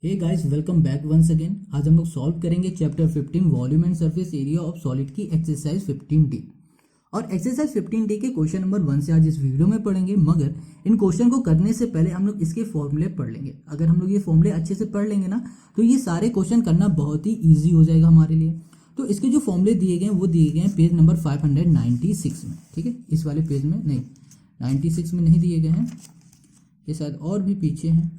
हे guys, welcome back once again. आज हम लोग सॉल्व करेंगे chapter 15 volume and surface area of solid की एक्सरसाइज 15D। और एक्सरसाइज 15D के क्वेश्चन नंबर 1 से आज इस वीडियो में पढ़ेंगे, मगर इन क्वेश्चन को करने से पहले हम लोग इसके फॉर्मूले पढ़ लेंगे। अगर हम लोग ये फॉर्मूले अच्छे से पढ़ लेंगे ना, तो ये सारे क्वेश्चन करना बहुत ही ईजी हो जाएगा हमारे लिए। तो इसके जो फॉर्मूले दिए गए हैं वो दिए गए हैं पेज नंबर 596 में। ठीक है, इस वाले पेज में नहीं, 96 में नहीं दिए गए हैं, ये शायद और भी पीछे हैं।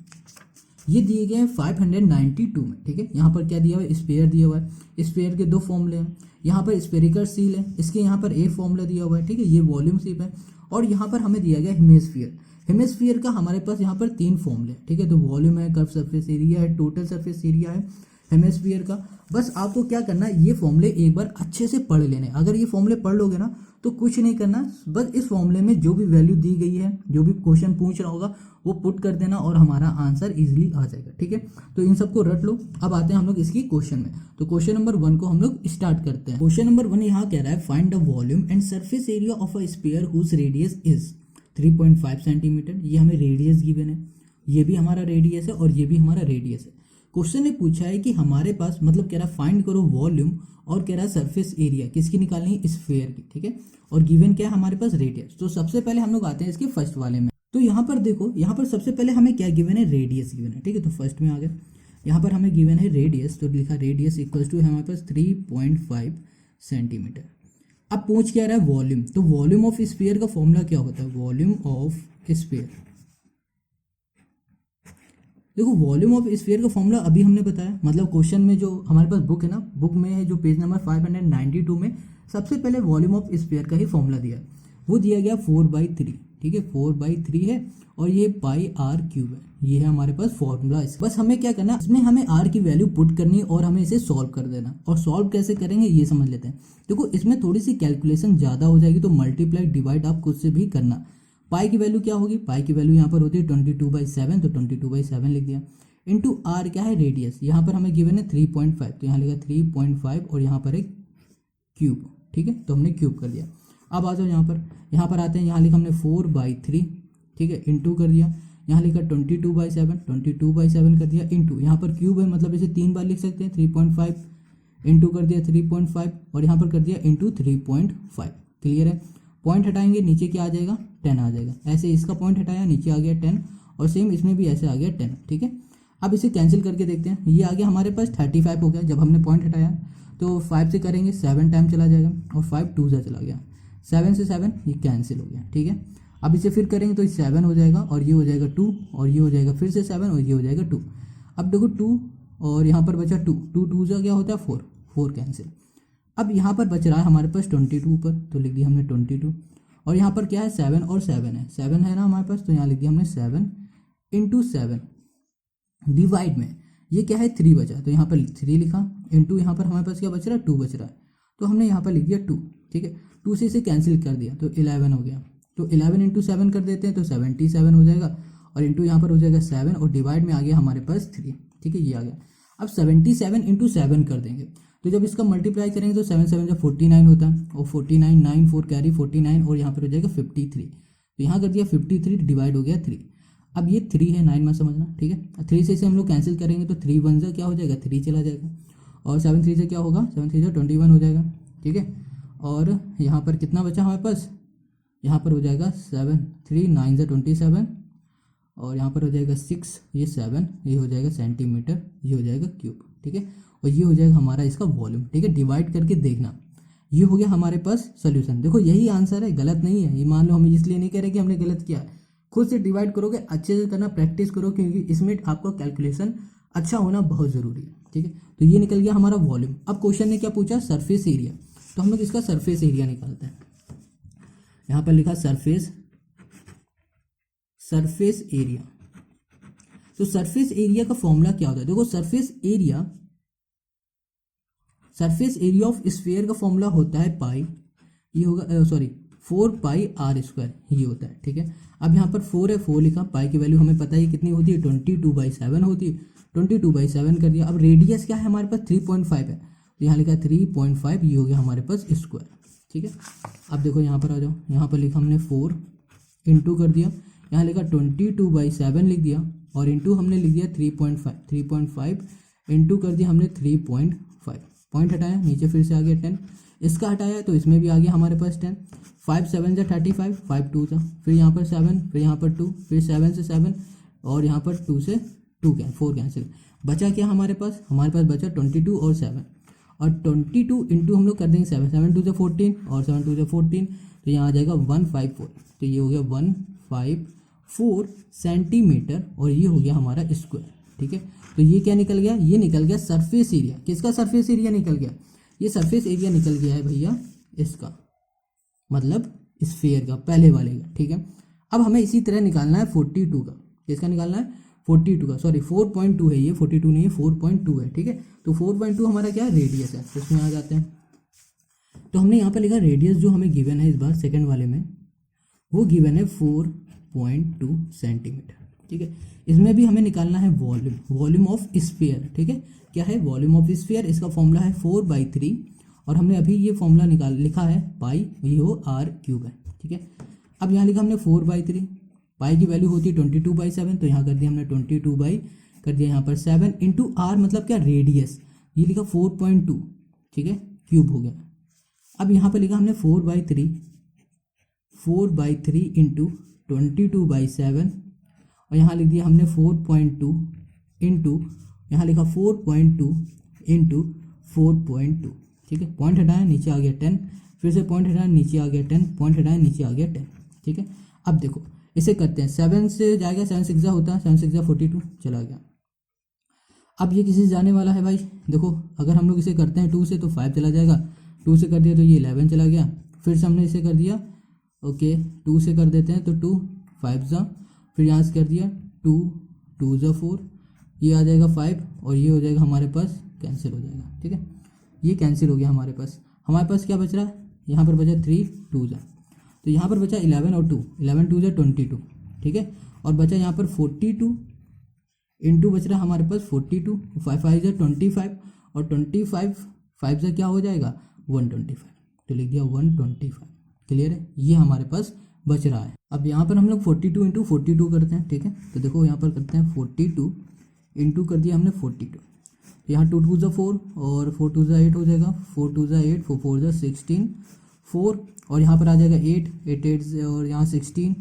ये दिए गए हैं 592 में। ठीक है, यहाँ पर क्या दिया हुआ है, स्फीयर दिया हुआ है। स्फीयर के दो फॉर्मूले हैं, यहाँ पर स्फेरिकल सील है, इसके यहाँ पर एक फॉर्मूला दिया हुआ है। ठीक है, ये वॉल्यूम शेप है। और यहाँ पर हमें दिया गया हेमिस्फीयर। हेमिस्फीयर का हमारे पास यहाँ पर 3 फॉर्मूले। ठीक है, तो वॉल्यूम है, कर्व सरफेस एरिया है, टोटल सरफेस एरिया है हेमिस्फीयर का। बस आपको क्या करना है, ये फॉर्मूले एक बार अच्छे से पढ़ लेने। अगर ये फॉर्मूले पढ़ लोगे ना तो कुछ नहीं करना, बस इस फॉर्मूले में जो भी वैल्यू दी गई है, जो भी क्वेश्चन पूछ रहा होगा वो पुट कर देना और हमारा आंसर इजीली आ जाएगा। ठीक है, तो इन सबको रट लो। अब आते हैं हम लोग इसकी क्वेश्चन में। तो क्वेश्चन नंबर 1 को हम लोग स्टार्ट करते हैं। क्वेश्चन नंबर 1 यहाँ कह रहा है, find the volume and surface area of a sphere whose radius is 3.5 centimetre. ये हमें रेडियस गिवन है, ये भी हमारा रेडियस है और ये भी हमारा रेडियस है। क्वेश्चन ने पूछा है कि हमारे पास, मतलब कह रहा है फाइंड करो वॉल्यूम, और कह रहा है सरफेस एरिया किसकी निकालनी है, स्फीयर की। ठीक है, और गिवन क्या है हमारे पास, रेडियस। तो सबसे पहले हम लोग आते हैं इसके फर्स्ट वाले में। तो यहाँ पर देखो, यहाँ पर सबसे पहले हमें क्या गिवन है, रेडियस गिवन है। ठीक है, तो फर्स्ट में आ गए, यहाँ पर हमें गिवन है रेडियस, तो लिखा रेडियस इक्वल्स टू हमारे पास 3.5 सेंटीमीटर। अब पूछ क्या रहा है, वॉल्यूम। तो वॉल्यूम ऑफ स्फीयर का फॉर्मूला क्या होता है, वॉल्यूम ऑफ स्फीयर। देखो, वॉल्यूम ऑफ स्फीयर का फॉर्मूला अभी हमने बताया, मतलब क्वेश्चन में जो हमारे पास बुक है ना, बुक में है जो पेज नंबर 592 में सबसे पहले वॉल्यूम ऑफ स्फीयर का ही फॉर्मूला दिया है। वो दिया गया 4/3। ठीक है, 4/3 है और ये πr³ है। ये है हमारे पास फॉर्मूला। बस हमें क्या करना है, इसमें हमें r की वैल्यू पुट करनी और हमें इसे सॉल्व कर देना। और सॉल्व कैसे करेंगे ये समझ लेते हैं। देखो, इसमें थोड़ी सी कैलकुलेशन ज़्यादा हो जाएगी, तो मल्टीप्लाई डिवाइड आप खुद से भी करना। पाई की वैल्यू क्या होगी, पाई की वैल्यू यहाँ पर होती है 22/7, तो 22/7 लिख दिया। इंटू आर क्या है, रेडियस। यहाँ पर हमें गिवन है 3.5, तो यहाँ लिखा 3.5 और यहाँ पर एक क्यूब। ठीक है, तो हमने क्यूब कर दिया। अब आ जाओ यहाँ पर आते हैं, यहाँ लिखा हमने 4/3। ठीक है, इंटू कर दिया। यहाँ लिखा 22/7 कर दिया, इंटू यहाँ पर क्यूब है, मतलब इसे 3 बार लिख सकते हैं। 3.5 इंटू कर दिया 3.5 और यहाँ पर कर दिया इंटू 3.5। क्लियर है, पॉइंट हटाएंगे नीचे क्या आ जाएगा, 10 आ जाएगा। ऐसे इसका पॉइंट हटाया, नीचे आ गया 10, और सेम इसमें भी ऐसे आ गया 10। ठीक है, अब इसे कैंसिल करके देखते हैं। ये आ गया हमारे पास 35 हो गया, जब हमने पॉइंट हटाया। तो 5 से करेंगे 7 टाइम चला जाएगा, और 5 2 से चला गया, 7 से 7 ये कैंसिल हो गया। ठीक है, अब इसे फिर करेंगे तो 7 हो जाएगा, और ये हो जाएगा 2, और ये हो जाएगा फिर से 7, और ये हो जाएगा 2। अब देखो 2 और यहाँ पर बचा 2, 2 से क्या होता है 4, 4 कैंसिल। अब यहाँ पर बच रहा है हमारे पास 22 ऊपर, तो लिख दिया हमने 22। और यहाँ पर क्या है, 7 और 7 है, 7 है ना हमारे पास, तो यहाँ लिख दिया हमने 7 इंटू 7 डिवाइड में ये क्या है 3 बचा, तो यहाँ पर 3 लिखा, इंटू यहाँ पर हमारे पास क्या बच रहा है, 2 बच रहा है, तो हमने यहाँ पर लिख दिया 2। ठीक है, 2 से इसे कैंसिल कर दिया तो 11 हो गया। तो 11 इंटू 7 कर देते हैं तो 77 हो जाएगा, और इंटू यहाँ पर हो जाएगा 7, और डिवाइड में आ गया हमारे पास 3। ठीक है, ये आ गया। अब 77 इंटू 7 कर देंगे, तो जब इसका मल्टीप्लाई करेंगे तो 7 7 जब 49 होता है, और 49 9 4 कैरी 49, और यहाँ पर हो जाएगा 53। तो यहाँ कर दिया 53 डिवाइड हो गया 3। अब ये 3 है, 9 में समझना। ठीक है, 3 से इसे हम लोग कैंसिल करेंगे तो 3 1 से क्या हो जाएगा, 3 चला जाएगा, और 7 3 से क्या होगा, 7 3 से 21 हो जाएगा। ठीक है, और यहाँ पर कितना बचा हमारे पास, यहाँ पर हो जाएगा 7 3 9 से 27, और यहाँ पर हो जाएगा 6, ये 7, ये हो जाएगा सेंटीमीटर, ये हो जाएगा क्यूब। ठीक है, और ये हो जाएगा हमारा इसका वॉल्यूम। ठीक है, डिवाइड करके देखना, ये हो गया हमारे पास सोल्यूशन। देखो यही आंसर है, गलत नहीं है। ये मान लो हम इसलिए नहीं कह रहे कि हमने गलत किया, खुद से डिवाइड करोगे, अच्छे से करना, प्रैक्टिस करो, क्योंकि इसमें आपका कैलकुलेशन अच्छा होना बहुत ज़रूरी है। ठीक है, तो ये निकल गया हमारा वॉल्यूम। अब क्वेश्चन ने क्या पूछा, सरफेस एरिया, तो हम लोग इसका सरफेस एरिया निकालते हैं। यहाँ पर लिखा सरफेस एरिया। तो सरफेस एरिया का फॉर्मूला क्या होता है, देखो सरफेस एरिया ऑफ स्फीयर का फॉर्मूला होता है पाई, ये होगा 4πr², ये होता है। ठीक है, अब यहाँ पर 4 है, 4 लिखा, पाई की वैल्यू हमें पता है कितनी होती है, 22/7 होती है, 22/7 कर दिया। अब रेडियस क्या है हमारे पास, 3.5 है, तो यहाँ लिखा 3.5, ये हो गया हमारे पास स्क्वायर। ठीक है, अब देखो यहाँ पर आ जाओ, यहाँ पर लिखा हमने 4 इंटू कर दिया, यहाँ लिखा 22/7 लिख दिया, और इंटू हमने लिख दिया 3.5, 3.5 इंटू कर दिया हमने 3.5, पॉइंट हटाया, नीचे फिर से आ गया 10, इसका हटाया तो इसमें भी आ गया हमारे पास 10, 5 7 जा 35, 5 2 जा, फिर यहाँ पर 7, फिर यहाँ पर 2, फिर 7 से 7 और यहाँ पर 2 से 4 कैंसिल, बचा क्या हमारे पास बचा 22 और 7, और 22 इंटू हम लोग कर देंगे 7, 7 2 जा 14 और 7 2 जा 14, तो यहाँ आ जाएगा 154, तो ये हो गया 154 सेंटीमीटर और ये हो गया हमारा स्क्वायर। ठीक है, तो ये क्या निकल गया, ये निकल गया सरफेस एरिया। किसका सरफेस एरिया निकल गया, ये सरफेस एरिया निकल गया है भैया इसका, मतलब स्फीयर का, पहले वाले का। ठीक है, अब हमें इसी तरह निकालना है 42 का। किसका निकालना है, 42 का, सॉरी 4.2 है ये, 42 नहीं है 4.2 है। ठीक है, तो 4.2 हमारा क्या है, रेडियस है, तो उसमें आ जाते हैं। तो हमने यहाँ पर लिखा रेडियस जो हमें गिवन है इस बार सेकंड वाले में, वो गिवन है 4.2 सेंटीमीटर। ठीक है, इसमें भी हमें निकालना है वॉल्यूम ऑफ स्फीयर। ठीक है, क्या है, वॉल्यूम ऑफ स्फीयर, इसका फॉर्मूला है 4/3 और हमने अभी ये फॉर्मूला लिखा है पाई, ये हो r³ है। ठीक है, अब यहाँ लिखा हमने 4/3, पाई की वैल्यू होती है 22/7, तो यहाँ कर दिया हमने 22 कर दिया यहाँ पर 7 इंटू r मतलब क्या, रेडियस, ये लिखा 4.2। ठीक है, क्यूब हो गया। अब यहाँ पर लिखा हमने 4/3 इंटू 22/7 और यहाँ लिख दिया हमने 4.2 इंटू, यहाँ लिखा 4.2 इंटू 4.2। ठीक है, पॉइंट हटाया, नीचे आ गया 10, फिर से पॉइंट हटाया, नीचे आ गया 10, पॉइंट हटाया, नीचे आ गया 10। ठीक है, अब देखो इसे करते हैं, 7 से जाएगा, 7 6 होता है, 7 6 42 चला गया। अब ये किसी से जाने वाला है भाई, देखो अगर हम लोग इसे करते हैं 2 से तो 5 चला जाएगा, 2 से कर दिया तो ये 11 चला गया, फिर से हमने इसे कर दिया, ओके 2 से कर देते हैं तो 2 5 जा, फिर यहाँ से कर दिया 2 2 जा 4, ये आ जाएगा 5 और ये हो जाएगा हमारे पास, कैंसिल हो जाएगा। ठीक है, ये कैंसिल हो गया हमारे पास क्या बच रहा है, यहाँ पर बचा 3 2 जा, तो यहाँ पर बचा 11 और 2, 11 2 जा 22। ठीक है, और बचा यहाँ पर 42 इंटू बच रहा है हमारे पास 42, 5 5 जा 25 और 25 5 जा क्या हो जाएगा 125, तो लिख दिया 125। क्लियर है, ये हमारे पास बच रहा है। अब यहाँ पर हम लोग 42 इंटू 42 करते हैं। ठीक है, तो देखो यहाँ पर करते हैं 42 इंटू कर दिया हमने 42, तो यहाँ 2 2 जा 4 और 4 2 जा 8 हो जाएगा, 4 2 जा 8, 4 4 जा 16, 4 और यहाँ पर आ जाएगा 8 8 8 और यहाँ 16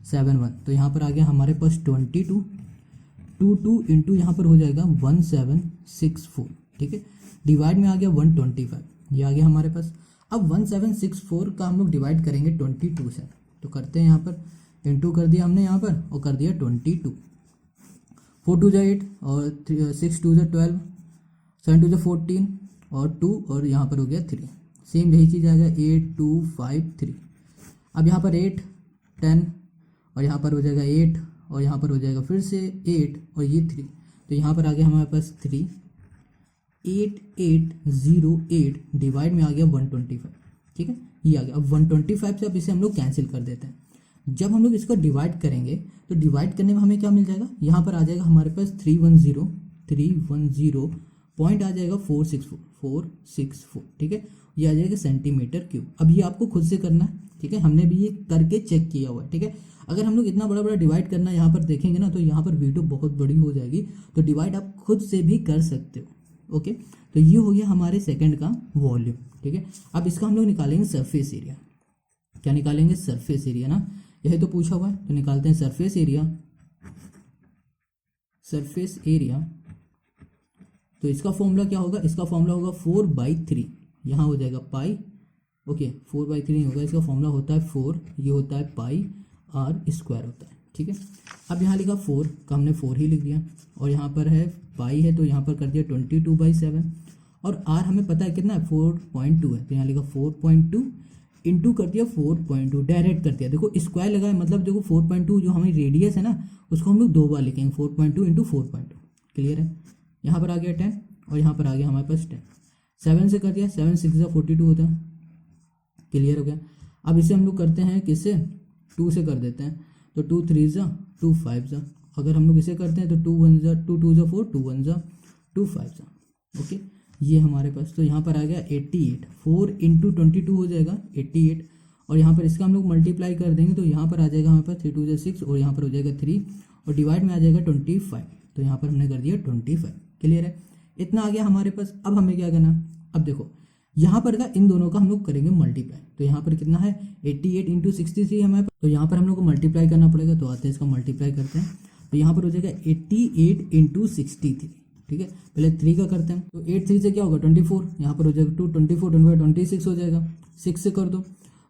7 1, तो यहाँ पर आ गया हमारे पास 22 2 इंटू यहाँ पर हो जाएगा 1764। ठीक है, डिवाइड में आ गया 125, ये आ गया हमारे पास। अब 1764 का हम लोग डिवाइड करेंगे 22 से, तो करते हैं यहाँ पर इंटू कर दिया हमने यहाँ पर और कर दिया 22, 4 2 जा 8 और 6 2 जा 12, 7 2 जा 14 और 2 और यहाँ पर हो गया 3, सेम यही चीज़ आएगा 8 2 5 3। अब यहाँ पर 8 10 और यहाँ पर हो जाएगा 8 और यहाँ पर हो जाएगा फिर से 8 और ये 3, तो यहाँ पर आ गया हमारे पास 3, 8808 डिवाइड में आ गया 125। ठीक है, ये आ गया। अब 125 से अब इसे हम लोग कैंसिल कर देते हैं। जब हम लोग इसको डिवाइड करेंगे तो डिवाइड करने में हमें क्या मिल जाएगा, यहाँ पर आ जाएगा हमारे पास 310 पॉइंट आ जाएगा 464। ठीक है, ये आ जाएगा सेंटीमीटर क्यूब। अब ये आपको खुद से करना है। ठीक है, हमने भी ये करके चेक किया हुआ है। ठीक है, अगर हम लोग इतना बड़ा बड़ा डिवाइड करना यहाँ पर देखेंगे ना तो यहाँ पर वीडियो बहुत बड़ी हो जाएगी, तो डिवाइड आप खुद से भी कर सकते हो। ओके, तो ये हो गया हमारे सेकंड का वॉल्यूम। ठीक है, अब इसका हम लोग निकालेंगे सरफेस एरिया। क्या निकालेंगे, सरफेस एरिया ना, यही तो पूछा हुआ है, तो निकालते हैं सरफेस एरिया। तो इसका फॉर्मूला क्या होगा, इसका फॉर्मूला होगा 4/3, यहाँ हो जाएगा पाई। ओके, 4/3 नहीं होगा, इसका फॉर्मूला होता है 4, ये होता है पाई r² होता है। ठीक है, अब यहाँ लिखा 4 का हमने 4 ही लिख दिया और यहाँ पर है पाई है तो यहाँ पर कर दिया 22/7 और r हमें पता है कितना है 4.2 है, तो यहाँ लिखा 4.2 इंटू कर दिया 4.2, डायरेक्ट कर दिया। देखो स्क्वायर लगा है, मतलब देखो 4.2 जो हमारी रेडियस है ना उसको हम लोग 2 बार लिखेंगे, 4.2 इंटू 4.2। क्लियर है, यहाँ पर आ गया 10 और यहाँ पर आ गया हमारे पास 10, 7 से कर दिया, 7 6 जा 42 होता है। क्लियर हो गया। अब इसे हम लोग करते हैं किससे, 2 से कर देते हैं, तो 2 3 जा 2 5 जा, अगर हम लोग इसे करते हैं तो 2 1 जा 2 2 जा 4, 2 1 जा 2 5 जा। ओके, ये हमारे पास, तो यहाँ पर आ गया 88, 4 इंटू 22 हो जाएगा 88 और यहाँ पर इसका हम लोग मल्टीप्लाई कर देंगे तो यहाँ पर आ जाएगा हमारे पास 3 2 जा 6 और यहाँ पर हो जाएगा 3 और डिवाइड में आ जाएगा 25, तो यहाँ पर हमने कर दिया 25। क्लियर है, इतना आ गया हमारे पास। अब हमें क्या करना, अब देखो यहाँ पर का इन दोनों का हम लोग करेंगे मल्टीप्लाई। तो यहाँ पर कितना है 88 इंटू 63 हमारे पास, तो यहाँ पर हम लोग को मल्टीप्लाई करना पड़ेगा। तो आते हैं इसका मल्टीप्लाई करते हैं, तो यहाँ पर हो जाएगा 88 इंटू 63। ठीक है, पहले 3 का करते हैं, तो 8 3 से क्या होगा 24, यहाँ पर हो जाएगा 2 24 25 26 हो जाएगा, 6 से कर दो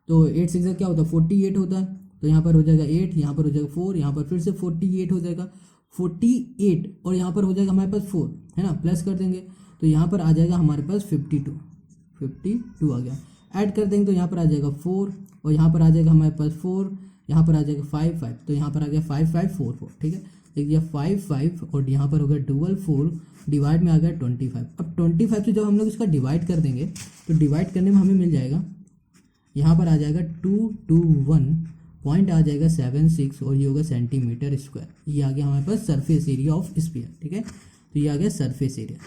तो 8 6 से क्या होता है 48 होता है, तो यहाँ पर हो जाएगा 8, यहाँ पर हो जाएगा 4, यहाँ पर फिर से 48 हो जाएगा 48, और यहाँ पर हो जाएगा हमारे पास 4 है ना, प्लस कर देंगे तो यहाँ पर आ जाएगा हमारे पास 52 आ गया। ऐड कर देंगे तो यहाँ पर आ जाएगा 4, और यहाँ पर आ जाएगा हमारे पास 4, यहाँ पर आ जाएगा 5 तो यहाँ पर आ गया 5 5 4 4। ठीक है, देखिए 5 5 और यहाँ पर हो गया डबल 4, डिवाइड में आ गया 25। अब 25 से जब हम लोग इसका डिवाइड कर देंगे तो डिवाइड करने में हमें मिल जाएगा, यहाँ पर आ जाएगा 221 पॉइंट आ जाएगा 76, और ये होगा सेंटीमीटर स्क्वायर। ये आ गया हमारे पास सरफेस एरिया ऑफ स्फीयर। ठीक है, तो ये आ गया सरफेस एरिया।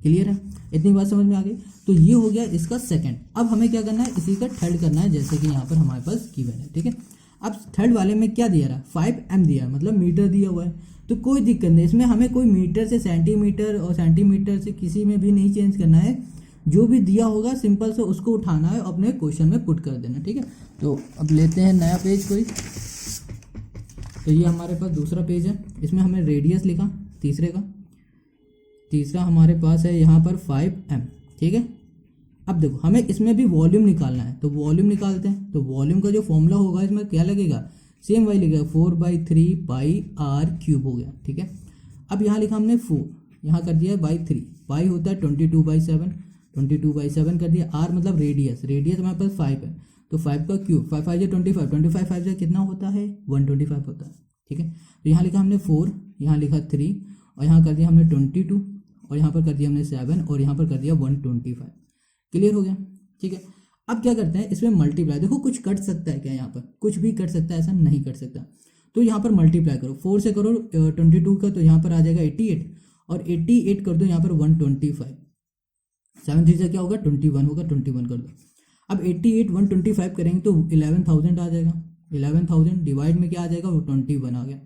क्लियर है, इतनी बात समझ में आ गई। तो ये हो गया इसका सेकंड। अब हमें क्या करना है, इसी का थर्ड करना है, जैसे कि यहाँ पर हमारे पास गिवन है। ठीक है, अब थर्ड वाले में क्या दिया रहा, 5m दिया, मतलब मीटर दिया हुआ है, तो कोई दिक्कत नहीं, इसमें हमें कोई मीटर से सेंटीमीटर और सेंटीमीटर से किसी में भी नहीं चेंज करना है, जो भी दिया होगा सिंपल से उसको उठाना है अपने क्वेश्चन में पुट कर देना। ठीक है, तो अब लेते हैं नया पेज कोई, तो ये हमारे पास दूसरा पेज है, इसमें हमें रेडियस लिखा तीसरा हमारे पास है यहाँ पर 5m। ठीक है, अब देखो हमें इसमें भी वॉल्यूम निकालना है, तो वॉल्यूम निकालते हैं। तो वॉल्यूम का जो फॉर्मूला होगा इसमें क्या लगेगा, सेम वही लगेगा, 4/3 पाई r क्यूब हो गया। ठीक है, अब यहाँ लिखा हमने 4, यहाँ कर दिया बाई 3, पाई होता है 22/7 कर दिया, r मतलब रेडियस हमारे पास 5 है, तो 5 का क्यूब, 5 5 25 5 से कितना होता है 125 होता है। ठीक है, तो यहाँ लिखा हमने 4, यहाँ लिखा 3, और यहाँ कर दिया हमने 22, और यहाँ पर कर दिया हमने 7, और यहाँ पर कर दिया 125। क्लियर हो गया। ठीक है, अब क्या करते हैं, इसमें मल्टीप्लाई, देखो कुछ कट सकता है क्या, यहाँ पर कुछ भी कट सकता है, ऐसा नहीं कट सकता, तो यहाँ पर मल्टीप्लाई करो, 4 से करो 22 का, तो यहाँ पर आ जाएगा 88, और 88 कर दो यहाँ पर 125, 7 3 से क्या होगा 21 होगा, 21 कर दो। अब 88 125 करेंगे तो 11,000 आ जाएगा, 11,000 डिवाइड में क्या आ जाएगा, वो 21 आ गया।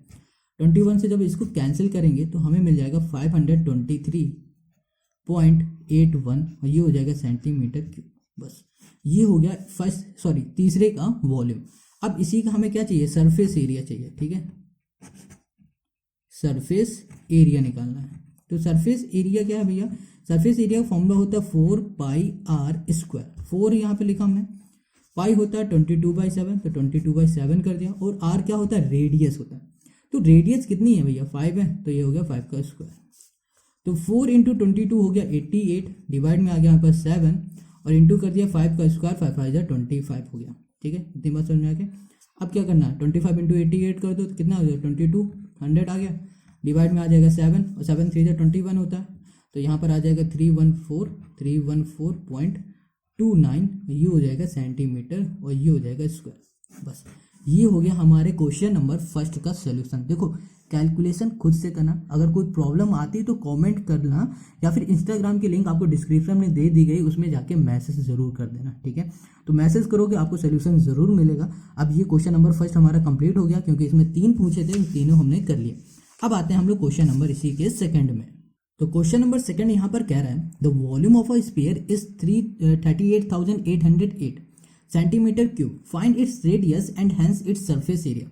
21 से जब इसको कैंसिल करेंगे तो हमें मिल जाएगा 523.81, और ये हो जाएगा सेंटीमीटर क्यूब। बस ये हो गया तीसरे का वॉल्यूम। अब इसी का हमें क्या चाहिए, सरफेस एरिया चाहिए। ठीक है, सरफेस एरिया निकालना है, तो सरफेस एरिया क्या है भैया, सरफेस एरिया का फॉर्मूला होता है 4πr²। 4 यहाँ पे लिखा हमने, पाई होता है 22/7, तो 22/7 कर दिया, और r क्या होता है, रेडियस होता है। तो रेडियस कितनी है भैया 5 है, तो ये हो गया 5 का स्क्वायर, तो 4 इंटू 22 हो गया 88, डिवाइड में आ गया यहाँ पर 7, और इंटू कर दिया 5 का स्क्वायर, 5 5 25 हो गया। ठीक है, इतनी बात समझ में आ गया। अब क्या करना है, 25 इंटू 88 कर दो तो कितना हो जाएगा 2200 आ गया, डिवाइड में आ जाएगा 7, और 7 3 21 होता है, तो यहाँ पर आ जाएगा 314.29, ये हो जाएगा सेंटीमीटर, और ये हो जाएगा स्क्वायर। बस ये हो गया हमारे क्वेश्चन नंबर फर्स्ट का सोल्यूशन। देखो कैलकुलेशन खुद से करना, अगर कोई प्रॉब्लम आती तो कमेंट करना, या फिर इंस्टाग्राम की लिंक आपको डिस्क्रिप्शन में दे दी गई, उसमें जाके मैसेज ज़रूर कर देना। ठीक है, तो मैसेज करोगे आपको सोल्यूशन ज़रूर मिलेगा। अब ये क्वेश्चन नंबर फर्स्ट हमारा कंप्लीट हो गया, क्योंकि इसमें 3 पूछे थे, तीनों हमने कर लिए। अब आते हैं हम लोग क्वेश्चन नंबर इसी के सेकंड में। तो क्वेश्चन नंबर सेकंड यहाँ पर कह रहा है, the volume of a sphere is 38,808 centimetre cube, find its radius and hence its surface area.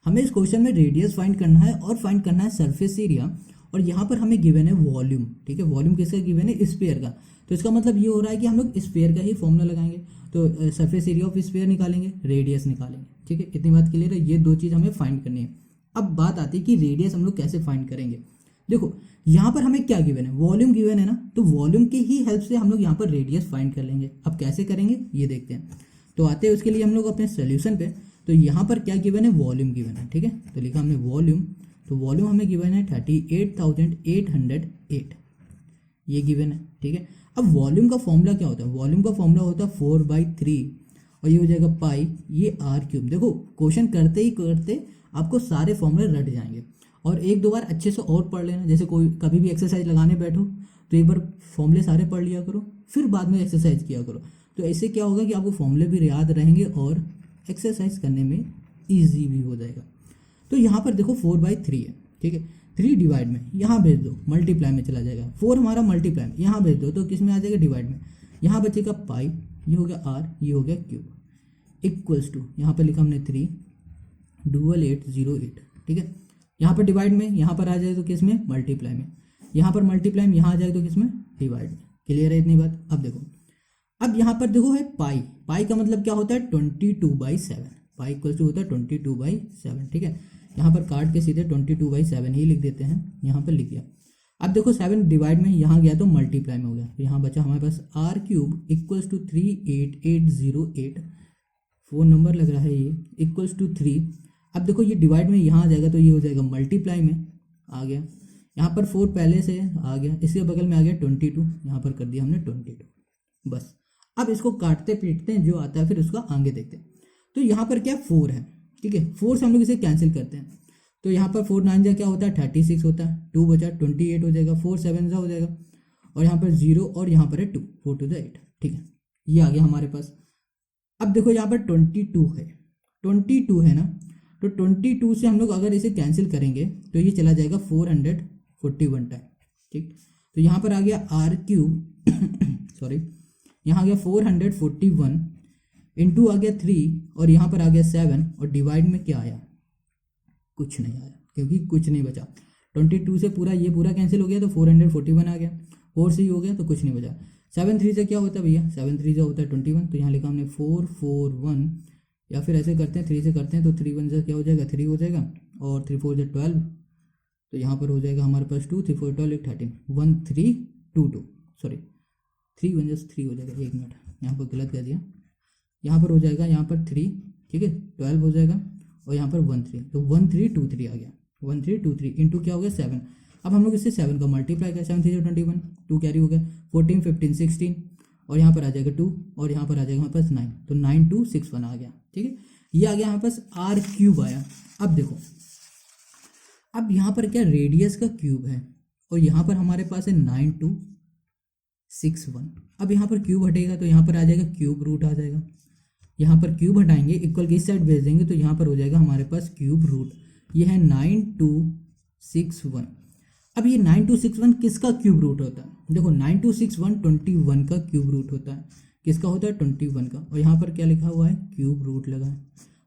हमें इस क्वेश्चन में रेडियस फाइंड करना है और फाइंड करना है सरफेस एरिया, और यहाँ पर हमें गिवन है वॉल्यूम। ठीक है, वॉल्यूम किसका गिवन है, स्फीयर का, तो इसका मतलब ये हो रहा है कि हम लोग स्फीयर का ही फॉर्मूला लगाएंगे, तो सरफेस एरिया ऑफ स्फीयर निकालेंगे, रेडियस निकालेंगे। ठीक है, इतनी बात क्लियर है, ये 2 चीज़ हमें फाइंड करनी है। अब बात आती है कि रेडियस हम लोग कैसे फाइंड करेंगे। देखो यहाँ पर हमें क्या गिवन है, वॉल्यूम गिवन है ना, तो वॉल्यूम की ही हेल्प से हम लोग यहाँ पर रेडियस फाइंड कर लेंगे। अब कैसे करेंगे ये देखते हैं। तो आते हैं उसके लिए हम लोग अपने सोल्यूशन पे। तो यहाँ पर क्या गिवन है, वॉल्यूम गिवन है। ठीक है, तो लिखा हमने वॉल्यूम, तो वॉल्यूम हमें गिवन है 38,808, ये गिवन है। ठीक है, अब वॉल्यूम का फॉर्मूला क्या होता है, वॉल्यूम का फॉर्मूला होता है 4/3, और ये हो जाएगा पाई, ये r³। देखो क्वेश्चन करते ही करते आपको सारे फॉर्मूले रट जाएंगे, और 1-2 बार अच्छे से और पढ़ लेना। जैसे कोई कभी भी एक्सरसाइज लगाने बैठो तो एक बार फॉर्मूले सारे पढ़ लिया करो, फिर बाद में एक्सरसाइज किया करो। तो ऐसे क्या होगा कि आपको फॉर्मूले भी याद रहेंगे और एक्सरसाइज करने में ईजी भी हो जाएगा। तो यहाँ पर देखो 4/3 है, ठीक है, 3 डिवाइड में यहाँ भेज दो, मल्टीप्लाई में चला जाएगा, 4 हमारा मल्टीप्लाई में यहाँ भेज दो तो किस में आ जाएगा, डिवाइड में। यहाँ बचेगा पाई, ये हो गया आर, ये हो गया क्यूब, इक्वल्स टू यहाँ पर लिखा हमने 3 डुअल 808, ठीक है। यहाँ पर डिवाइड में, यहाँ पर आ जाए तो किस में, मल्टीप्लाई में, यहाँ पर मल्टीप्लाई में, यहाँ आ जाए तो किस में, डिवाइड में। क्लियर है इतनी बात। अब देखो, अब यहाँ पर देखो है पाई, पाई का मतलब क्या होता है, 22/7, पाई इक्वल्स टू होता है 22/7, ठीक है। यहाँ पर काट के सीधे 22/7 ही लिख देते हैं, यहाँ पर लिख दिया। अब देखो 7 डिवाइड में यहाँ गया तो मल्टीप्लाई में हो गया, तो यहाँ बचा हमारे पास r cube equals to 38808, phone number लग रहा है ये, इक्वल्स टू 3। अब देखो ये डिवाइड में यहाँ आ जाएगा तो ये हो जाएगा मल्टीप्लाई में, आ गया। यहाँ पर 4 पहले से आ गया, इसके बगल में आ गया 22, यहाँ पर कर दिया हमने 22, बस। अब इसको काटते पीटते हैं, जो आता है फिर उसका आगे देखते हैं। तो यहाँ पर क्या 4 है, ठीक है, 4 से हम लोग इसे कैंसिल करते हैं, तो यहाँ पर 4 9 जा क्या होता है, 36 होता है, 2 बचा 28 हो जाएगा, 4 7 जा हो जाएगा, और यहाँ पर 0 और यहाँ पर है 2, 4 2 8, ठीक है, ये आ गया हमारे पास। अब देखो यहाँ पर 22 है, 22 है ना, तो 22 से हम लोग अगर इसे कैंसिल करेंगे तो ये चला जाएगा 441 टाइम, ठीक। तो यहाँ पर आ गया आर क्यूब सॉरी, यहाँ आ गया 441 इंटू आ गया 3 और यहाँ पर आ गया 7 और डिवाइड में क्या आया, कुछ नहीं आया, क्योंकि कुछ नहीं बचा। 22 से पूरा ये पूरा कैंसिल हो गया तो 441 आ गया, 4 से ही हो गया तो कुछ नहीं बचा। 7 3 से क्या होता है भैया, 7 3 से होता है 21, तो यहाँ लिखा हमने 441, या फिर ऐसे करते हैं 3 से करते हैं तो 3 1 से क्या हो जाएगा, 3 हो जाएगा, और 3 4 से 12, तो यहाँ पर हो जाएगा हमारे पास 2 3 4 12 13 1322, सॉरी 3 1 से 3 हो जाएगा, एक मिनट यहाँ पर गलत कर दिया, यहाँ पर हो जाएगा, यहाँ पर 3, ठीक है, 12 हो जाएगा, और यहाँ पर 13, तो 1323 आ गया, 1323 इंटू क्या हो गया 7। अब हम लोग इससे 7 का मल्टीप्लाई करें, 7 3 से 21, 2 कैरी हो गया, 14 15 16, और यहाँ पर आ जाएगा 2, और यहाँ पर आ जाएगा हमारे पास 9, तो 9261 आ गया, ठीक है। ये आ गया हमारे पास आर क्यूब आया। अब देखो, अब यहाँ पर क्या रेडियस का क्यूब है, और यहाँ पर हमारे पास है 9261। अब यहाँ पर क्यूब हटेगा तो यहाँ पर आ जाएगा क्यूब रूट आ जाएगा, यहाँ पर क्यूब हटाएंगे, इक्वल की इस साइड भेज देंगे तो यहाँ पर हो जाएगा हमारे पास क्यूब रूट, ये है 9261। अब ये 9261 किसका क्यूब रूट होता है, देखो 9261 21 का क्यूब रूट होता है, किसका होता है 21 का, और यहाँ पर क्या लिखा हुआ है, क्यूब रूट लगा है,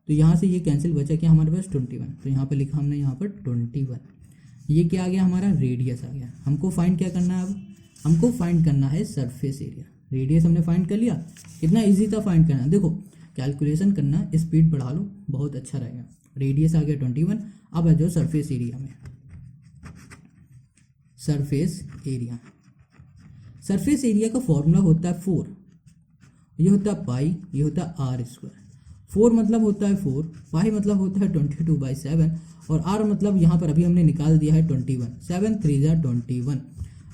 तो यहाँ से ये कैंसिल बचा क्या हमारे पास 21, तो यहाँ पर लिखा हमने यहाँ पर 21। ये क्या आ गया हमारा, रेडियस आ गया। हमको फाइंड क्या करना है, अब हमको फाइंड करना है सरफेस एरिया। रेडियस हमने फाइंड कर लिया, कितना ईजी था फाइंड करना। देखो कैलकुलेशन करना, स्पीड बढ़ा लो, बहुत अच्छा रहेगा। रेडियस आ गया 21। अब आ जाओ सरफेस एरिया में। सरफेस एरिया, सरफेस एरिया का फॉर्मूला होता है 4, ये होता है पाई, ये होता है आर स्क्वायर। 4 मतलब होता है 4, पाई मतलब होता है 22/7, और आर मतलब यहाँ पर अभी हमने निकाल दिया है 21, 7 3 जा 21।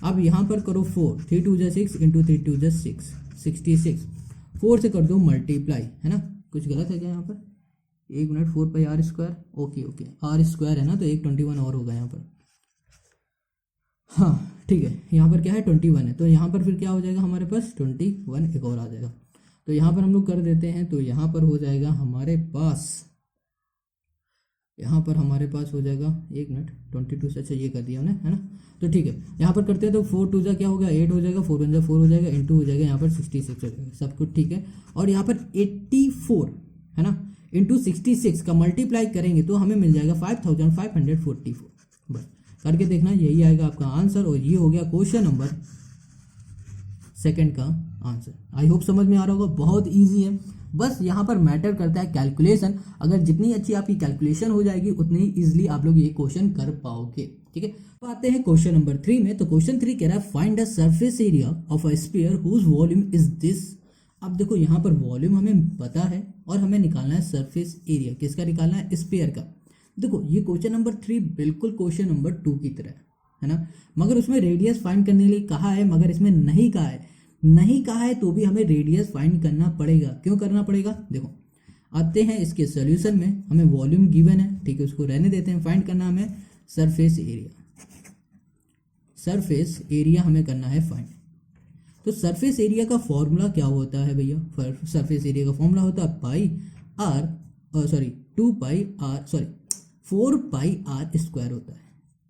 अब यहाँ पर करो 4, 3 2 जा 6 इंटू 3 2 जा 6, 66। 4 से कर दो मल्टीप्लाई, है ना, कुछ गलत है क्या यहाँ पर, एक minute, 4 pi r square, okay okay, r square है ना, तो एक 21 और होगा यहाँ पर, हाँ ठीक है। यहाँ पर क्या है 21 है, तो यहाँ पर फिर क्या हो जाएगा हमारे पास 21 एक और आ जाएगा, तो यहाँ पर हम लोग कर देते हैं, तो यहाँ पर हो जाएगा हमारे पास, यहाँ पर हमारे पास हो जाएगा, एक मिनट, 22 से, अच्छा ये कर दिया हमने, है ना, तो ठीक है। यहाँ पर करते हैं तो 4 2 जा क्या होगा 8 हो जाएगा, 4 1 जा 4 हो जाएगा, इंटू हो जाएगा यहाँ पर 66 हो जाएगा, सब कुछ ठीक है। और यहाँ पर 84 है ना, इंटू 66 का मल्टीप्लाई करेंगे तो हमें मिल जाएगा 5544, बस करके देखना, यही आएगा आपका आंसर। और ये हो गया क्वेश्चन नंबर 2 का आंसर। आई होप समझ में आ रहा होगा, बहुत ईजी है, बस यहाँ पर मैटर करता है कैलकुलेशन। अगर जितनी अच्छी आपकी कैलकुलेशन हो जाएगी उतनी ही ईजिली आप लोग ये क्वेश्चन कर पाओगे, ठीक है। तो आते हैं क्वेश्चन नंबर 3 में। तो क्वेश्चन 3 कह रहा है find the surface area of a sphere whose volume is this. अब देखो यहाँ पर वॉल्यूम हमें पता है और हमें निकालना है सरफेस एरिया, किसका निकालना है, स्फीयर का। देखो ये क्वेश्चन नंबर 3 बिल्कुल क्वेश्चन नंबर 2 की तरह है ना, मगर उसमें रेडियस फाइंड करने के लिए कहा है, मगर इसमें नहीं कहा है, नहीं कहा है तो भी हमें रेडियस फाइंड करना पड़ेगा। क्यों करना पड़ेगा, देखो आते हैं इसके सॉल्यूशन में। हमें वॉल्यूम गिवन है, ठीक है, उसको रहने देते हैं। फाइंड करना हमें सरफेस एरिया, सरफेस एरिया हमें करना है फाइंड। तो सरफेस एरिया का फॉर्मूला क्या होता है भैया, सरफेस एरिया का फॉर्मूला होता है pi r, sorry 4 pi r square होता है।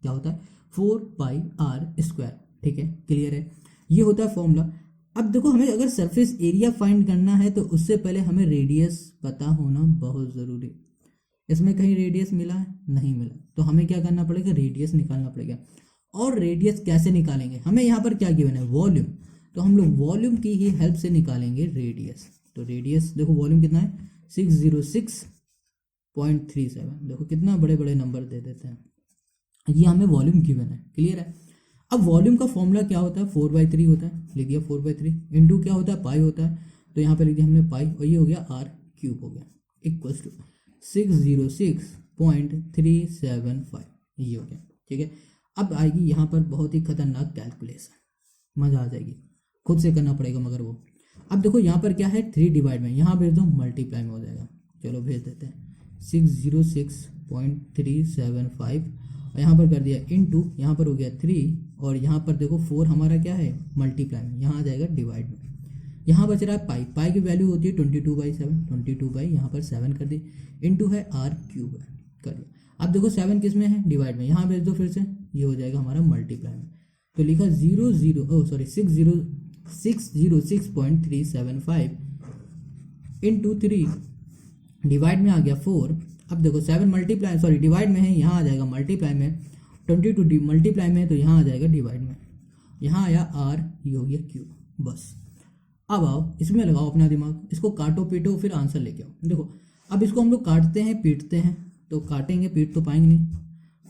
क्या होता है? 4 पाई आर स्क्वायर। ठीक है, क्लियर है? ये होता है फॉर्मूला। अब देखो, हमें अगर सरफेस एरिया फाइंड करना है तो उससे पहले हमें रेडियस पता होना बहुत ज़रूरी। इसमें कहीं रेडियस मिला है? नहीं मिला। तो हमें क्या करना पड़ेगा? रेडियस निकालना पड़ेगा। और रेडियस कैसे निकालेंगे? हमें यहाँ पर क्या गिवन है? वॉल्यूम। तो हम लोग वॉल्यूम की ही हेल्प से निकालेंगे रेडियस। तो रेडियस देखो, वॉल्यूम कितना है? 606.37। देखो कितना बड़े बड़े नंबर दे देते हैं। ये हमें वॉल्यूम गिवन है। क्लियर है? अब वॉल्यूम का फॉर्मूला क्या होता है? 4/3 होता है। लिख दिया 4/3 इंटू क्या होता है? पाई होता है। तो यहाँ पे लिख दिया हमने पाई, और ये हो गया आर क्यूब हो गया, इक्वल्स टू 606.375। ये हो गया। ठीक है, अब आएगी यहाँ पर बहुत ही खतरनाक कैलकुलेशन, मज़ा आ जाएगी, खुद से करना पड़ेगा मगर वो। अब देखो यहाँ पर क्या है? 3 डिवाइड में, यहाँ भेज दो मल्टीप्लाई में हो जाएगा। चलो भेज देते हैं 606.375, और यहाँ पर कर दिया इनटू, यहाँ पर हो गया 3, और यहाँ पर देखो 4 हमारा क्या है? मल्टीप्लाई में, यहाँ आ जाएगा डिवाइड में। यहाँ बच रहा है पाई। पाई की वैल्यू होती है 22/7, 22 यहाँ पर 7 कर दी, इनटू है आर क्यूब है, कर दिया। अब देखो 7 किस में है? डिवाइड में, यहाँ भेज दो फिर से, ये हो जाएगा हमारा मल्टीप्लाई में। तो लिखा 606.375 इंटू 3, डिवाइड में आ गया 4। अब देखो 7 मल्टीप्लाई डिवाइड में है, यहाँ आ जाएगा मल्टीप्लाई में। 22 मल्टीप्लाई में है तो यहाँ आ जाएगा डिवाइड में। यहाँ आया आर, ये हो गया क्यूब। बस अब आओ इसमें लगाओ अपना दिमाग, इसको काटो पीटो फिर आंसर लेके आओ। देखो अब इसको हम लोग काटते हैं पीटते हैं, तो काटेंगे पीट तो पाएंगे नहीं।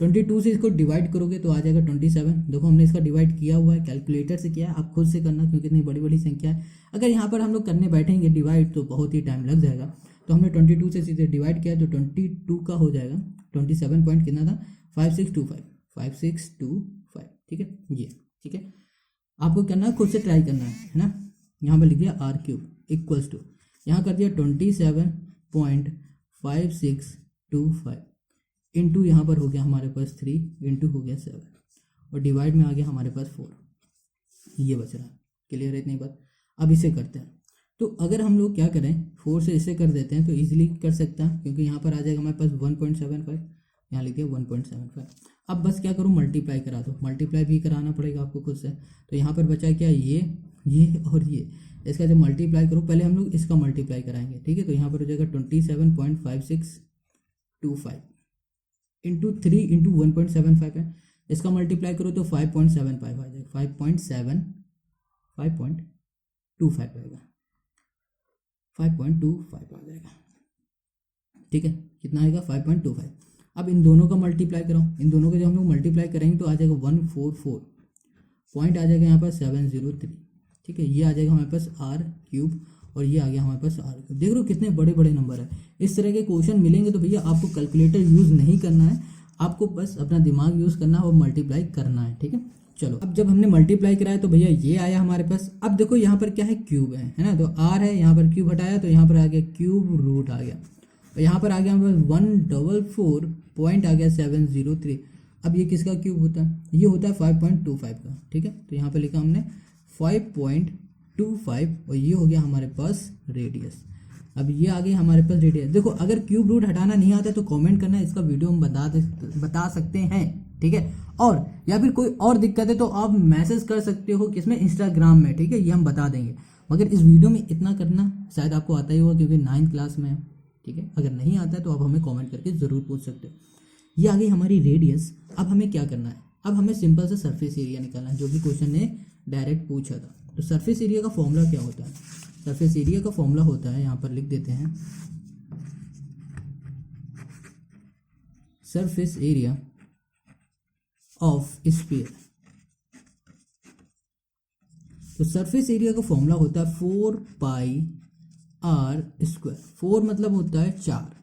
22 से इसको डिवाइड करोगे तो आ जाएगा 27। देखो हमने इसका डिवाइड किया हुआ है, कैलकुलेटर से किया है, आप खुद से करना क्योंकि इतनी बड़ी बड़ी संख्या है। अगर यहाँ पर हम लोग करने बैठेंगे डिवाइड तो बहुत ही टाइम लग जाएगा। तो हमने 22 से सीधे डिवाइड किया तो 22 का हो जाएगा 27 पॉइंट कितना था? 5625। ठीक है, ये ठीक है, आपको करना है, खुद से ट्राई करना है ना। यहाँ पर लिख दिया आर क्यूब इक्वल्स टू, यहाँ कर दिया 27.5625 इंटू, यहाँ पर हो गया हमारे पास 3 इंटू हो गया 7, और डिवाइड में आ गया हमारे पास 4। ये बच रहा है। क्लियर है इतनी बात? अब इसे करते हैं। तो अगर हम लोग क्या करें, 4 से इसे कर देते हैं तो इजीली कर सकते हैं, क्योंकि यहाँ पर आ जाएगा हमारे पास 1.75, यहाँ लिख दिया 1.75। अब बस क्या करूँ? मल्टीप्लाई करा दो। मल्टीप्लाई भी कराना पड़ेगा आपको खुद से। तो यहाँ पर बचा क्या? ये और ये, इसका जब मल्टीप्लाई करो, पहले हम लोग इसका मल्टीप्लाई कराएंगे। ठीक है, तो यहाँ पर हो जाएगा 27.5625 इंटू 3 इंटू 1.75 है, इसका मल्टीप्लाई करो तो 5.75 आ जाएगा। 5.25 आएगा, 5.25 आ जाएगा। ठीक है, कितना आएगा? 5.25। अब इन दोनों का मल्टीप्लाई कराओ, इन दोनों का जब हम लोग मल्टीप्लाई करेंगे तो आ जाएगा 144 पॉइंट, आ जाएगा यहाँ पर 703। ठीक है, ये आ जाएगा हमारे पास आर क्यूब, और ये आ गया हमारे पास आर क्यूब। देख रहे हो कितने बड़े बड़े नंबर है। इस तरह के क्वेश्चन मिलेंगे तो भैया आपको कैलकुलेटर यूज़ नहीं करना है, आपको बस अपना दिमाग यूज़ करना है और मल्टीप्लाई करना है। ठीक है, चलो अब जब हमने मल्टीप्लाई कराया तो भैया ये आया हमारे पास। अब देखो यहाँ पर क्या है? क्यूब है ना, तो आर है, यहाँ पर क्यूब हटाया तो यहाँ पर आ गया क्यूब रूट आ गया, और यहाँ पर आ गया हमारे पास 144 पॉइंट आ गया 703। अब ये किसका क्यूब होता है? ये होता है 5.25 का। ठीक है, तो यहाँ पर लिखा हमने 5.25, और ये हो गया हमारे पास रेडियस। अब ये आ गई हमारे पास रेडियस। देखो अगर क्यूब रूट हटाना नहीं आता तो कमेंट करना, इसका वीडियो हम बता सकते हैं। ठीक है, और या फिर कोई और दिक्कत है तो आप मैसेज कर सकते हो किसमें? इंस्टाग्राम में। ठीक है, ये हम बता देंगे, मगर इस वीडियो में इतना करना शायद आपको आता ही होगा क्योंकि 9th क्लास में है। ठीक है, अगर नहीं आता है तो आप हमें कमेंट करके ज़रूर पूछ सकते हो। ये आ गई हमारी रेडियस। अब हमें क्या करना है? अब हमें सिंपल सा सरफेस एरिया निकालना है, जो कि क्वेश्चन ने डायरेक्ट पूछा था। तो सरफेस एरिया का फॉर्मूला क्या होता है? सरफेस एरिया का फॉर्मूला होता है, यहाँ पर लिख देते हैं, सरफेस एरिया ऑफ स्फीयर। तो सरफेस एरिया का फॉर्मूला होता है 4 पाई आर स्क्वायर। 4 मतलब होता है 4,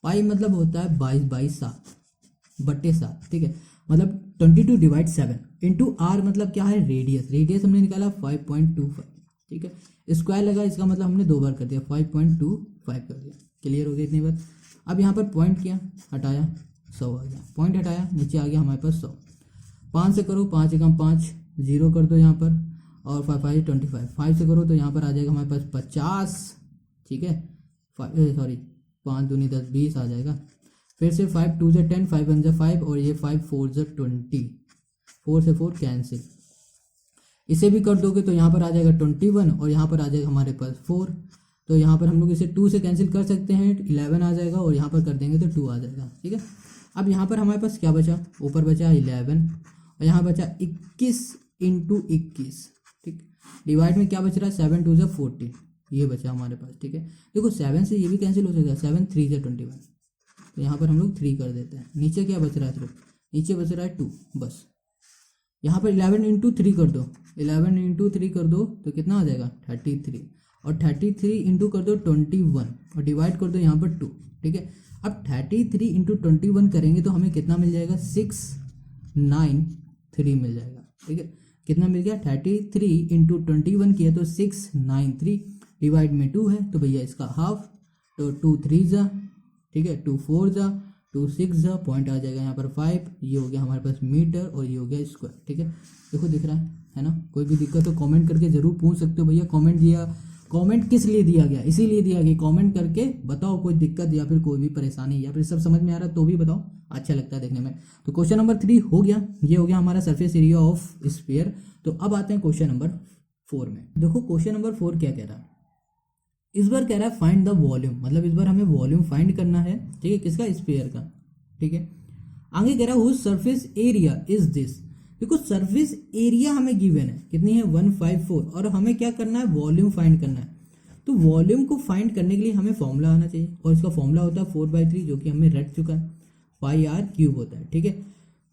पाई मतलब होता है 22/7 ठीक है, मतलब 22 डिवाइड 7 इंटू आर मतलब क्या है? रेडियस। रेडियस हमने निकाला 5.25। ठीक है, स्क्वायर लगा, इसका मतलब हमने 2 बार कर दिया, 5.25 कर दिया। क्लियर हो गया इतनी बात? अब यहाँ पर पॉइंट किया, हटाया, 100 आ गया। पॉइंट हटाया, नीचे आ गया हमारे पास 100। 5 से करो, 5 एकम 5, 0 कर दो यहाँ पर, और 5 25। 5 से करो तो यहाँ पर आ जाएगा हमारे पास 50। ठीक है, 5 दूनी 10, 20 आ जाएगा। फिर से 5 2 से 10, 5 1 से 5 और ये 5 4 से 20, 4 से 4 कैंसिल। इसे भी कर दोगे तो यहाँ पर आ जाएगा 21 और यहाँ पर आ जाएगा हमारे पास 4। तो यहाँ पर हम लोग इसे 2 से कैंसिल कर सकते हैं, 11 आ जाएगा और यहाँ पर कर देंगे तो 2 आ जाएगा। ठीक है, अब यहाँ पर हमारे पास क्या बचा, ऊपर बचा 11 और यहाँ बचा 21 इंटू 21। ठीक, डिवाइड में क्या बच रहा है, 7 2 से 14, ये बचा हमारे पास। ठीक है, देखो 7 से ये भी कैंसिल हो सकता है, 7 3 से 21, तो यहाँ पर हम लोग 3 कर देते हैं। नीचे क्या बच रहा है, सिर्फ नीचे बच रहा है 2 बस। यहाँ पर 11 इंटू 3 कर दो, 11 इंटू 3 कर दो तो कितना आ जाएगा 33, और 33 इंटू कर दो 21 और डिवाइड कर दो यहाँ पर 2। ठीक है, अब 33 इंटू 21 करेंगे तो हमें कितना मिल जाएगा, 693 मिल जाएगा। ठीक है, कितना मिल गया, 33 इंटू 21 किया तो 693, डिवाइड में 2 है तो भैया इसका हाफ, तो 2 3 जा, ठीक है, 2 4 जा, 2 6 जा, पॉइंट आ जाएगा यहाँ पर 5। ये हो गया हमारे पास मीटर और ये हो गया स्क्वायर। ठीक है, देखो दिख रहा है ना। कोई भी दिक्कत तो कमेंट करके जरूर पूछ सकते हो, भैया कमेंट दिया, कमेंट किस लिए दिया गया, इसीलिए दिया गया, कमेंट करके बताओ कोई दिक्कत या फिर कोई भी परेशानी या फिर सब समझ में आ रहा है तो भी बताओ, अच्छा लगता है देखने में। तो क्वेश्चन नंबर 3 हो गया, ये हो गया हमारा सरफेस एरिया ऑफ स्फीयर। तो अब आते हैं क्वेश्चन नंबर 4 में। देखो क्वेश्चन नंबर 4 क्या कह रहा है, इस बार कह रहा है फाइंड द वॉल्यूम, मतलब इस बार हमें वॉल्यूम फाइंड करना है। ठीक है, किसका, स्फीयर का। ठीक है, आगे कह रहा है whose surface area is this. देखो सरफेस एरिया हमें गिवन है, कितनी है 154, और हमें क्या करना है, वॉल्यूम फाइंड करना है। तो वॉल्यूम को फाइंड करने के लिए हमें फॉर्मूला आना चाहिए, और इसका फॉर्मूला होता है 4/3, जो कि हमें रट चुका है, पाई आर क्यूब होता है। ठीक है,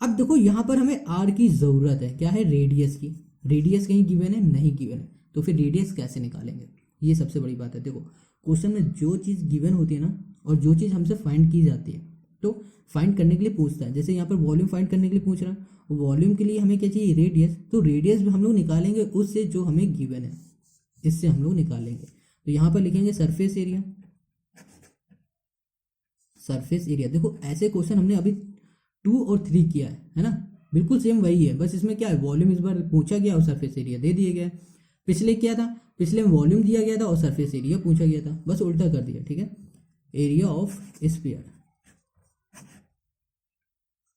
अब देखो यहाँ पर हमें आर की जरूरत है, क्या है, रेडियस की। रेडियस कहीं गिवन है, नहीं गिवन है, तो फिर रेडियस कैसे निकालेंगे, ये सबसे बड़ी बात है। देखो क्वेश्चन में जो चीज़ गिवन होती है ना, और जो चीज़ हमसे फाइंड की जाती है, तो फाइंड करने के लिए पूछता है, जैसे यहाँ पर वॉल्यूम फाइंड करने के लिए पूछ रहा है, वॉल्यूम के लिए हमें क्या चाहिए, रेडियस। तो रेडियस भी हम लोग निकालेंगे उससे जो हमें गिवन है, इससे हम लोग निकालेंगे। तो यहाँ पर लिखेंगे सरफेस एरिया। सरफेस एरिया, देखो ऐसे क्वेश्चन हमने अभी 2 और 3 किया है ना, बिल्कुल सेम वही है, बस इसमें क्या है, वॉल्यूम इस बार पूछा गया और सरफेस एरिया दे दिया गया। पिछले क्या था, पिछले में वॉल्यूम दिया गया था और सरफेस एरिया पूछा गया था, बस उल्टा कर दिया। ठीक है, एरिया ऑफ स्फीयर।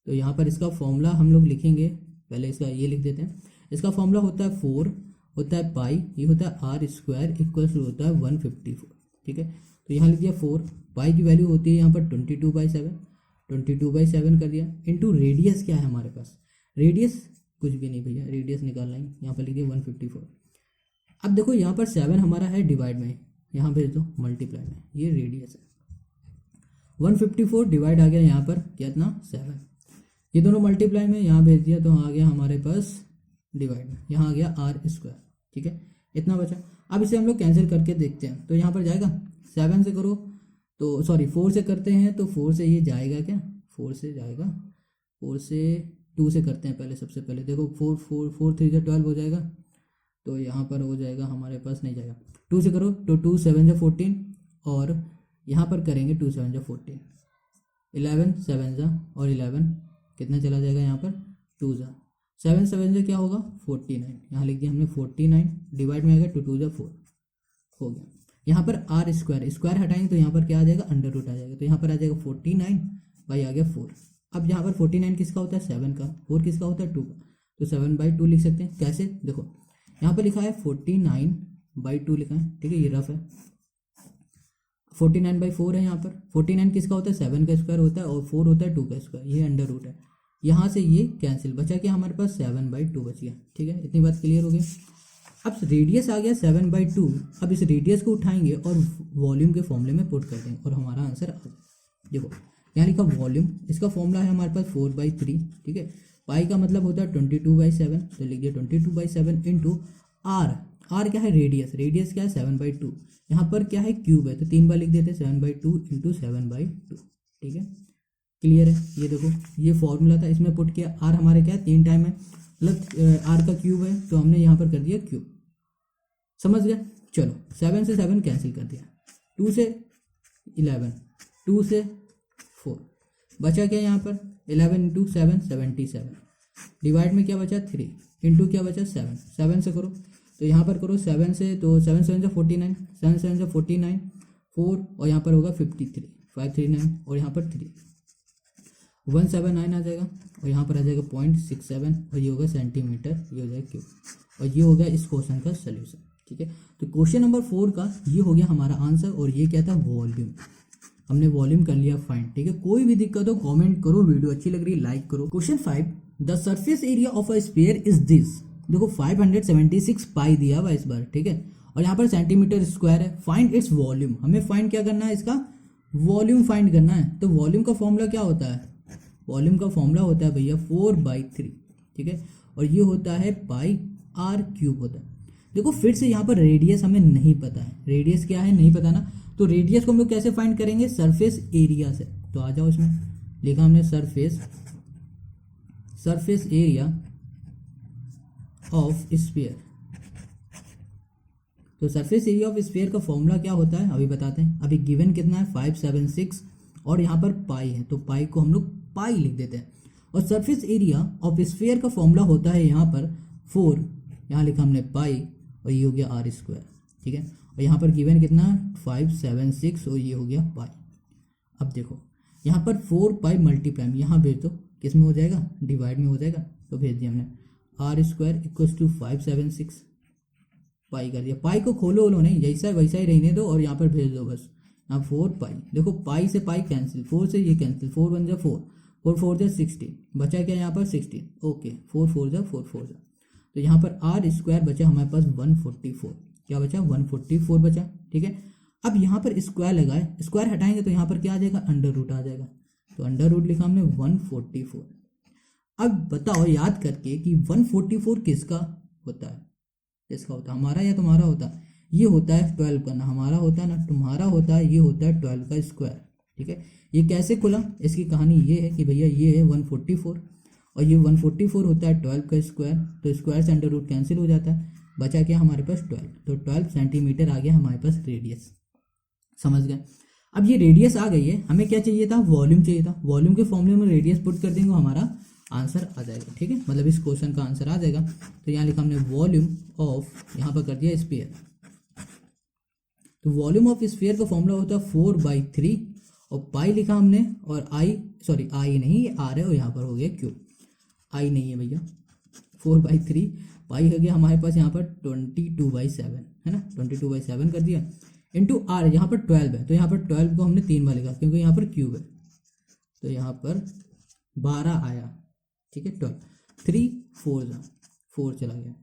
तो यहाँ पर इसका फॉर्मूला हम लोग लिखेंगे, पहले इसका ये लिख देते हैं। इसका फॉर्मूला होता है 4, होता है पाई, ये होता है आर स्क्वायर इक्वल टू होता है 154। ठीक है, तो यहाँ लिख दिया 4, पाई की वैल्यू होती है यहाँ पर 22/7, 22/7 कर दिया, इंटू रेडियस क्या है हमारे पास, रेडियस कुछ भी नहीं भैया, रेडियस निकालना ही, यहाँ पर लिख दिया 154। अब देखो यहाँ पर 7 हमारा है डिवाइड में, यहाँ भेज दो मल्टीप्लाई में, ये रेडियस है। 154 डिवाइड आ गया यहाँ पर कितना 7, ये दोनों मल्टीप्लाई में यहाँ भेज दिया, तो आ गया हमारे पास डिवाइड में, यहाँ आ गया आर स्क्वायर। ठीक है, इतना बचा। अब इसे हम लोग कैंसिल करके देखते हैं, तो यहाँ पर जाएगा 7 से करो तो सॉरी 4 से करते हैं तो 4 से ये जाएगा क्या, 4 से जाएगा, 4 से 2 से करते हैं पहले, सबसे पहले देखो 4 3 से 12 हो जाएगा, तो यहाँ पर हो जाएगा हमारे पास, नहीं जाएगा। 2 से करो तो 2 7 से 14, और यहाँ पर करेंगे 2 7 से 14, 11 7 जा, और 11 कितना चला जाएगा यहाँ पर 2 जा, 7 7 से क्या होगा 49, यहाँ लिख दिया हमने 49, डिवाइड में आ गया 2 2 जा 4 हो गया। यहाँ पर आर स्क्वायर, स्क्वायर हटाएंगे तो यहाँ पर क्या आ जाएगा, अंडर रूट आ जाएगा, तो यहाँ पर आ जाएगा 49 बाई आ गया 4। अब यहाँ पर 49 किसका होता है 7 का, 4 किसका होता है 2 का, तो 7/2 लिख सकते हैं। कैसे, देखो यहाँ पर लिखा है 49/2 लिखा है। ठीक है, ये रफ है, 49/4 है यहाँ पर। 49 किसका होता है 7 का स्क्वायर होता है, और 4 होता है 2 का स्क्वायर, ये अंडर रूट है। यहाँ से ये कैंसिल, बचा क्या हमारे पास 7/2 बच गया। ठीक है, इतनी बात क्लियर हो गई। अब रेडियस आ गया 7/2, अब इस रेडियस को उठाएंगे और वॉल्यूम के फॉर्मूले में पुट कर देंगे और हमारा आंसर आ जाए। देखो यहाँ लिखा वॉल्यूम, इसका फॉर्मूला है हमारे पास 4/3। ठीक है, पाई का मतलब होता है 22/7, तो लिख दिया 22/7 इंटू आर, आर क्या है रेडियस, रेडियस क्या है 7/2, यहाँ पर क्या है क्यूब है, तो 3 बार लिख देते हैं 7/2 इंटू 7/2। ठीक है, क्लियर है। ये देखो ये फॉर्मूला था, इसमें पुट किया, आर हमारे क्या है 3 टाइम है, मतलब आर का क्यूब है, तो हमने यहाँ पर कर दिया क्यूब, समझ गए। चलो 7 से 7 कैंसिल कर दिया, 2 से 11, 2 से 4, बचा क्या यहाँ पर 11 इंटू 7 77, डिवाइड में क्या बचा 3, इंटू क्या बचा 7, 7 से करो तो यहाँ पर करो 7 से, तो 7 7 से 49, 7 7 से 49, 4 और यहाँ पर होगा 53, 539 और यहाँ पर 179 आ जाएगा और यहाँ पर आ जाएगा 0.67 और ये होगा सेंटीमीटर, ये हो जाएगा क्यूब, और ये हो गया इस क्वेश्चन का सोल्यूशन। ठीक है, तो क्वेश्चन नंबर 4 का ये हो गया हमारा आंसर, और ये क्या था, वॉल्यूम। हमने वॉल्यूम कर लिया फाइंड। ठीक है, कोई भी दिक्कत हो कमेंट करो, वीडियो अच्छी लग रही लाइक करो। Question 5, the surface area of a sphere is this. देखो 576 पाई दिया हुआ इस बार। ठीक है, और यहाँ पर सेंटीमीटर स्क्वायर है। फाइंड इट्स वॉल्यूम, हमें फाइंड क्या करना है, इसका वॉल्यूम फाइंड करना है। तो वॉल्यूम का फॉर्मूला क्या होता है, वॉल्यूम का फॉर्मूला होता है भैया 4/3। ठीक है, और ये होता है पाई आर क्यूब होता है। देखो फिर से यहाँ पर रेडियस हमें नहीं पता है, रेडियस क्या है नहीं पता ना, तो रेडियस को हम लोग कैसे फाइंड करेंगे, सरफेस एरिया से। तो आ जाओ, इसमें लिखा हमने सरफेस एरिया ऑफ स्फीयर। तो सरफेस एरिया ऑफ स्फीयर का फॉर्मूला क्या होता है अभी बताते हैं। अभी गिवन कितना है 576 और यहाँ पर पाई है, तो पाई को हम लोग पाई लिख देते हैं। और सरफेस एरिया ऑफ स्फीयर का फॉर्मूला होता है यहाँ पर 4, यहाँ लिखा हमने पाई और ये हो गया आर स्क्वायर। ठीक है, और यहाँ पर गिवन कितना 576 और ये हो गया पाई। अब देखो यहाँ पर 4 पाई मल्टीप्लाई में यहाँ भेज दो, किस में हो जाएगा, डिवाइड में हो जाएगा, तो भेज दिया हमने आर स्क्वायर इक्वल्स टू 576 पाई कर दिया। पाई को खोलो ओलो नहीं, जैसा वैसा ही रहने दो और यहाँ पर भेज दो बस। यहाँ 4 पाई, देखो पाई से पाई कैंसिल, 4 से ये कैंसिल, 4 1 जा 4, 4 4 जा 16, बचा क्या यहाँ पर 16। ओके, 4 4 जा 4 4 जा, तो यहाँ पर आर स्क्वायर बचा हमारे पास 144। क्या बचा, 144 बचा। ठीक है, अब यहाँ पर स्क्वायर लगाए, स्क्वायर हटाएंगे तो यहाँ पर क्या आ जाएगा, अंडर रूट आ जाएगा, तो अंडर रूट लिखा हमने 144। अब बताओ याद करके कि 144 किसका होता है, किसका होता है, हमारा या तुम्हारा होता है, ये होता है 12 का, ना हमारा होता है ना तुम्हारा होता है, ये होता है 12 का स्क्वायर। ठीक है, ये कैसे खुला, इसकी कहानी ये है कि भैया ये है 144 और ये 144 होता है 12 का स्क्वायर, तो स्क्वायर से अंडर रूट कैंसिल हो जाता है, बचा क्या हमारे पास 12, तो 12 सेंटीमीटर आ गया हमारे पास रेडियस। समझ गए। अब ये रेडियस आ गई है, हमें क्या चाहिए था, वॉल्यूम चाहिए था। वॉल्यूम के फॉर्मूले में रेडियस पुट कर देंगे, हमारा आंसर आ जाएगा। ठीक है, मतलब इस क्वेश्चन का आंसर आ जाएगा। तो यहाँ लिखा हमने वॉल्यूम ऑफ, यहाँ पर कर दिया स्फीयर। तो वॉल्यूम ऑफ स्फीयर का फॉर्मूला होता है 4/3 और पाई लिखा हमने, और आई नहीं, ये आर है और यहाँ पर हो गया क्यूब, आई नहीं है भैया, 4/3 पाई हो गया हमारे पास यहाँ पर 22/7 है ना, 22/7 कर दिया इंटू आर, यहाँ पर 12 है, तो यहाँ पर 12 को हमने 3 बार लिखा क्योंकि यहाँ पर क्यूब है, तो यहाँ पर 12 आया। ठीक है, 12 3 4 चला गया।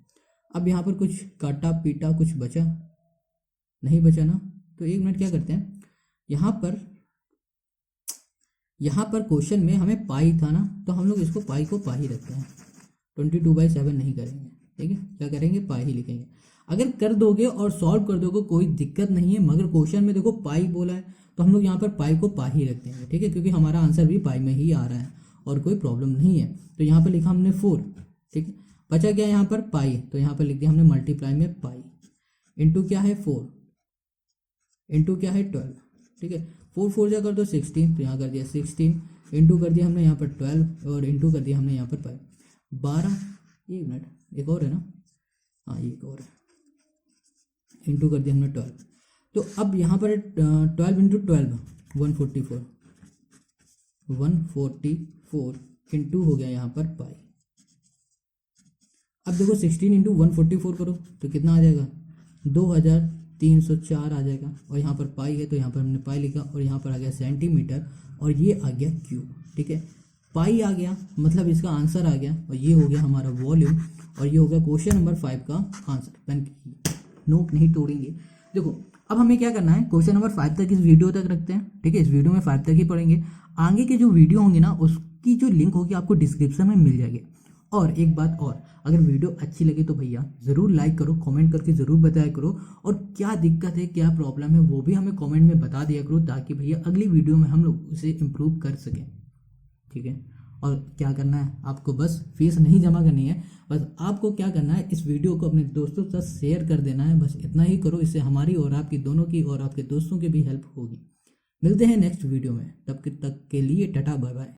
अब यहाँ पर कुछ काटा पीटा कुछ बचा नहीं, बचा ना, तो 1 मिनट क्या करते हैं, यहाँ पर क्वेश्चन में हमें पाई था ना, तो हम लोग इसको पाई को पाई रखते हैं, 22/7 नहीं करेंगे। ठीक है, क्या करेंगे, पाई ही लिखेंगे। अगर कर दोगे और सॉल्व कर दोगे कोई दिक्कत नहीं है, मगर क्वेश्चन में देखो पाई बोला है तो हम लोग यहाँ पर पाई को पाई ही रख देंगे। ठीक है, क्योंकि हमारा आंसर भी पाई में ही आ रहा है और कोई प्रॉब्लम नहीं है। तो यहाँ पर लिखा हमने 4। ठीक है, बचा क्या यहाँ पर पाई, तो यहाँ पर लिख दिया हमने मल्टीप्लाई में पाई, इंटू क्या है 4, इंटू क्या है 12। ठीक है, 4 4 जा कर दो 16, तो यहाँ कर दिया 16, इंटू कर दिया हमने यहाँ पर 12 और इंटू कर दिया हमने यहाँ पर पाई 12। 1 मिनट, एक और है ना, हाँ एक और है, इंटू कर दिया हमने 12। तो अब यहाँ पर 12 इंटू 12 144 इंटू हो गया यहाँ पर पाई। अब देखो 16 इंटू 144 करो तो कितना आ जाएगा, 2304 आ जाएगा, और यहाँ पर पाई है तो यहाँ पर हमने पाई लिखा, और यहाँ पर आ गया सेंटीमीटर और ये आ गया क्यूब। ठीक है, पाई आ गया मतलब इसका आंसर आ गया, और ये हो गया हमारा वॉल्यूम, और ये हो गया क्वेश्चन नंबर 5 का आंसर। पेन नोट नहीं तोड़ेंगे। देखो अब हमें क्या करना है, क्वेश्चन नंबर 5 तक इस वीडियो तक रखते हैं। ठीक है, इस वीडियो में 5 तक ही पढ़ेंगे, आगे के जो वीडियो होंगे ना उसकी जो लिंक होगी आपको डिस्क्रिप्शन में मिल जाएगी। और एक बात और, अगर वीडियो अच्छी लगे तो भैया ज़रूर लाइक करो, कमेंट करके ज़रूर बताया करो, और क्या दिक्कत है क्या प्रॉब्लम है वो भी हमें कमेंट में बता दिया करो, ताकि भैया अगली वीडियो में हम लोग उसे इम्प्रूव कर सकें। ठीक है, और क्या करना है आपको, बस फीस नहीं जमा करनी है, बस आपको क्या करना है, इस वीडियो को अपने दोस्तों के साथ शेयर कर देना है, बस इतना ही करो। इससे हमारी और आपकी दोनों की और आपके दोस्तों की भी हेल्प होगी। मिलते हैं नेक्स्ट वीडियो में, तब तक के लिए टाटा बाय बाय।